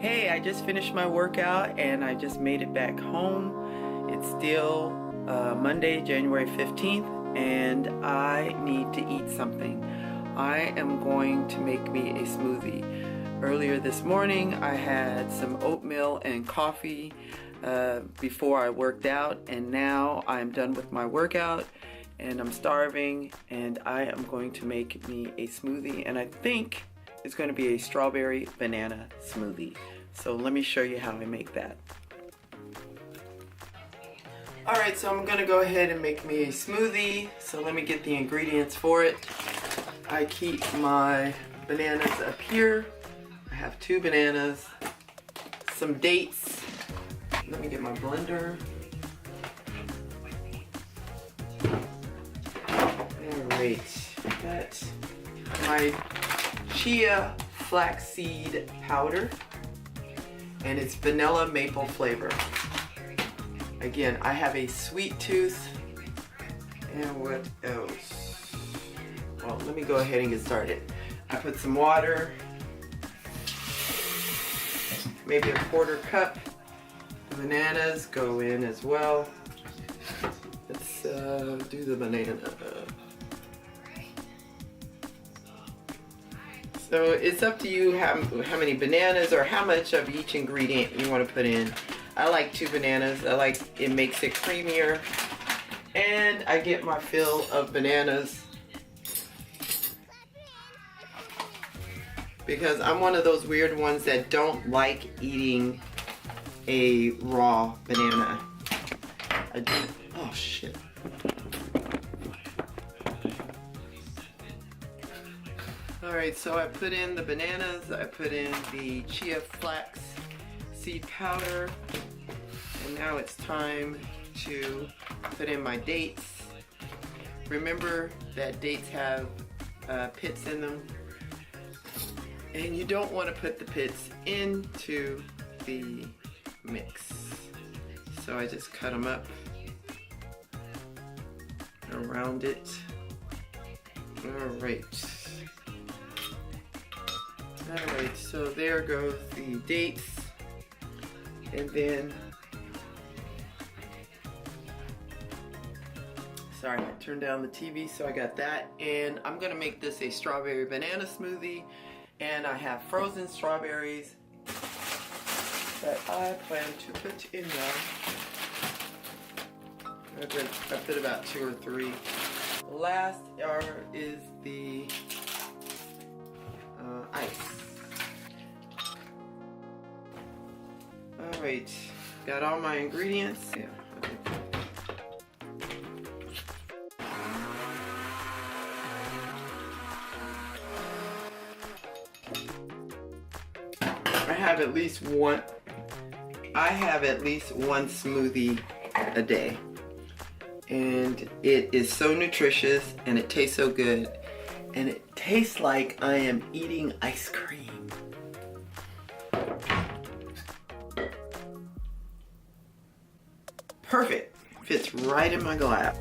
Hey, I just finished my workout and I just made it back home. It's still Monday, January 15th, and I need to eat something. I am going to make me a smoothie. Earlier this morning, I had some oatmeal and coffee before I worked out, and now I'm done with my workout and I'm starving, and I am going to make me a smoothie, and I think it's going to be a strawberry banana smoothie. So let me show you how I make that. Alright, so I'm going to go ahead and make me a smoothie. So let me get the ingredients for it. I keep my bananas up here. I have 2 bananas, some dates. Let me get my blender. Alright, got my chia flaxseed powder, and it's vanilla maple flavor. Again, I have a sweet tooth. And what else? Well, let me go ahead and get started. I put some water, maybe a 1/4 cup. The bananas go in as well. Let's do the banana. So it's up to you how many bananas or how much of each ingredient you want to put in. I like 2 bananas. I like it, makes it creamier. And I get my fill of bananas because I'm one of those weird ones that don't like eating a raw banana. I do. Oh shit. Alright, so I put in the bananas, I put in the chia flax seed powder, and now it's time to put in my dates. Remember that dates have pits in them, and you don't want to put the pits into the mix. So I just cut them up around it. Alright, so there goes the dates, and then, sorry, I turned down the TV, so I got that, and I'm gonna make this a strawberry banana smoothie, and I have frozen strawberries that I plan to put in there. I put about 2 or 3. Last is the ice. Alright, got all my ingredients. Yeah. I have at least one smoothie a day. And it is so nutritious, and it tastes so good, and it tastes like I am eating ice cream. Perfect. Fits right in my glass.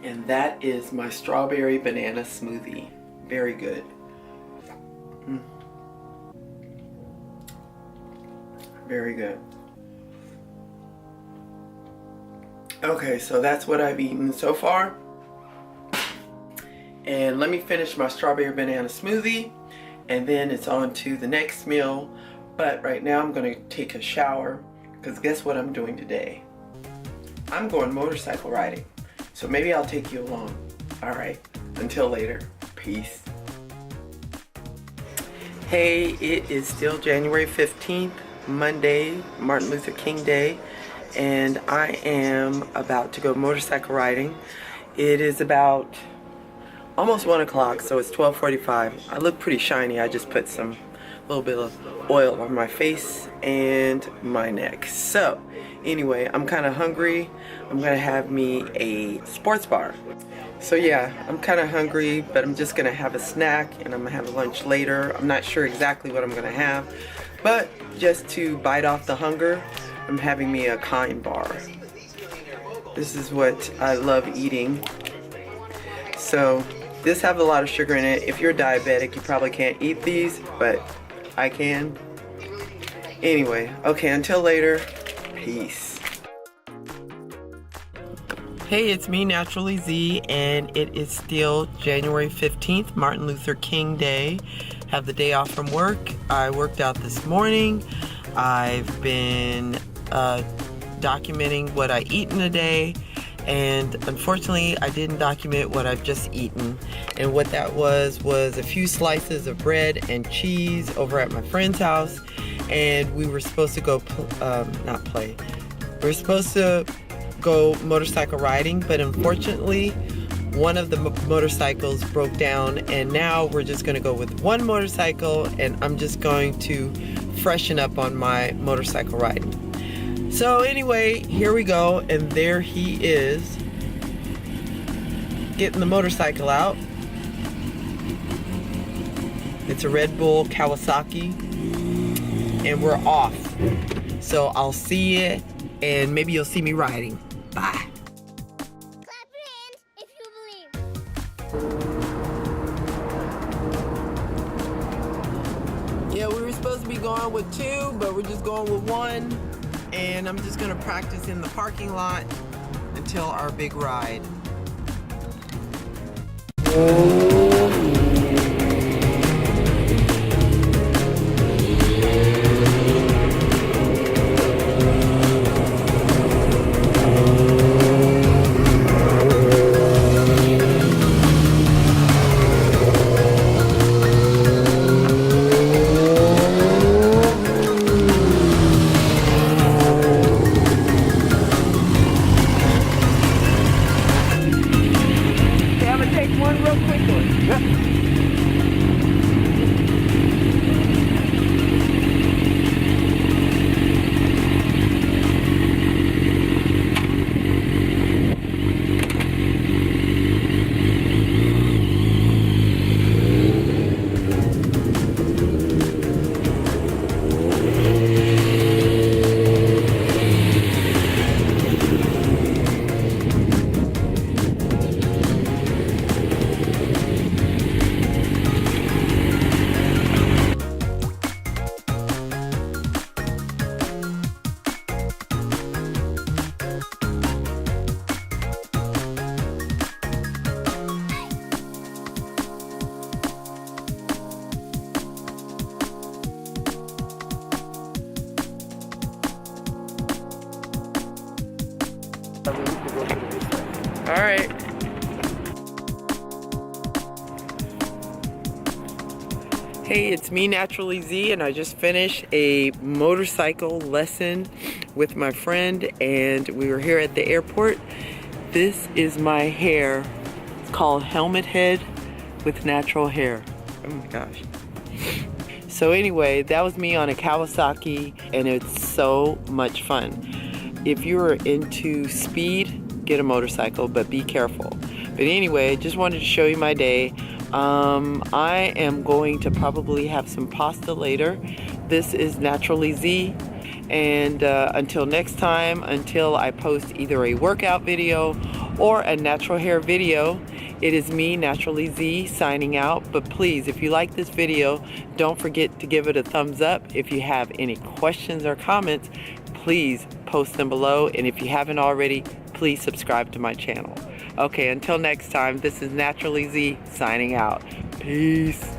And that is my strawberry banana smoothie. Very good. Very good. Okay, so that's what I've eaten so far. And let me finish my strawberry banana smoothie, and then it's on to the next meal. But right now I'm going to take a shower, because guess what I'm doing today? I'm going motorcycle riding. So maybe I'll take you along. Alright, until later. Peace. Hey, it is still January 15th, Monday, Martin Luther King Day. And I am about to go motorcycle riding. It is about almost 1 o'clock, so it's 12:45. I look pretty shiny. I just put some little bit of oil on my face and my neck. So anyway, I'm kind of hungry. I'm gonna have me a sports bar. So yeah, I'm kind of hungry, but I'm just gonna have a snack, and I'm gonna have a lunch later. I'm not sure exactly what I'm gonna have, but just to bite off the hunger, I'm having me a kind bar. This is what I love eating. So This have a lot of sugar in it. If you're diabetic, you probably can't eat these, but I can. Anyway, okay, until later, peace. Hey, it's me, Naturally Z, and it is still January 15th, Martin Luther King Day. Have the day off from work. I worked out this morning. I've been documenting what I eat in a day, and unfortunately I didn't document what I've just eaten. And what that was a few slices of bread and cheese over at my friend's house, and we were supposed to go we were supposed to go motorcycle riding, but unfortunately one of the motorcycles broke down, and now we're just going to go with one motorcycle, and I'm just going to freshen up on my motorcycle riding. So anyway, here we go, and there he is getting the motorcycle out. It's a Red Bull Kawasaki, and we're off. So I'll see you, and maybe you'll see me riding. Bye. Clap your hands if you believe. Yeah, we were supposed to be going with two, but we're just going with one. And I'm just gonna practice in the parking lot until our big ride. All right. Hey, it's me, Naturally Z, and I just finished a motorcycle lesson with my friend, and we were here at the airport. This is my hair. It's called Helmet Head with natural hair. Oh my gosh. So anyway, that was me on a Kawasaki, and it's so much fun. If you're into speed, get a motorcycle, but be careful. But anyway, just wanted to show you my day. I am going to probably have some pasta later. This is Naturally Z, and until next time, until I post either a workout video or a natural hair video, it is me, Naturally Z, signing out. But please, if you like this video, don't forget to give it a thumbs up. If you have any questions or comments, please post them below, and if you haven't already, please subscribe to my channel. Okay, until next time, this is Naturally Z signing out. Peace.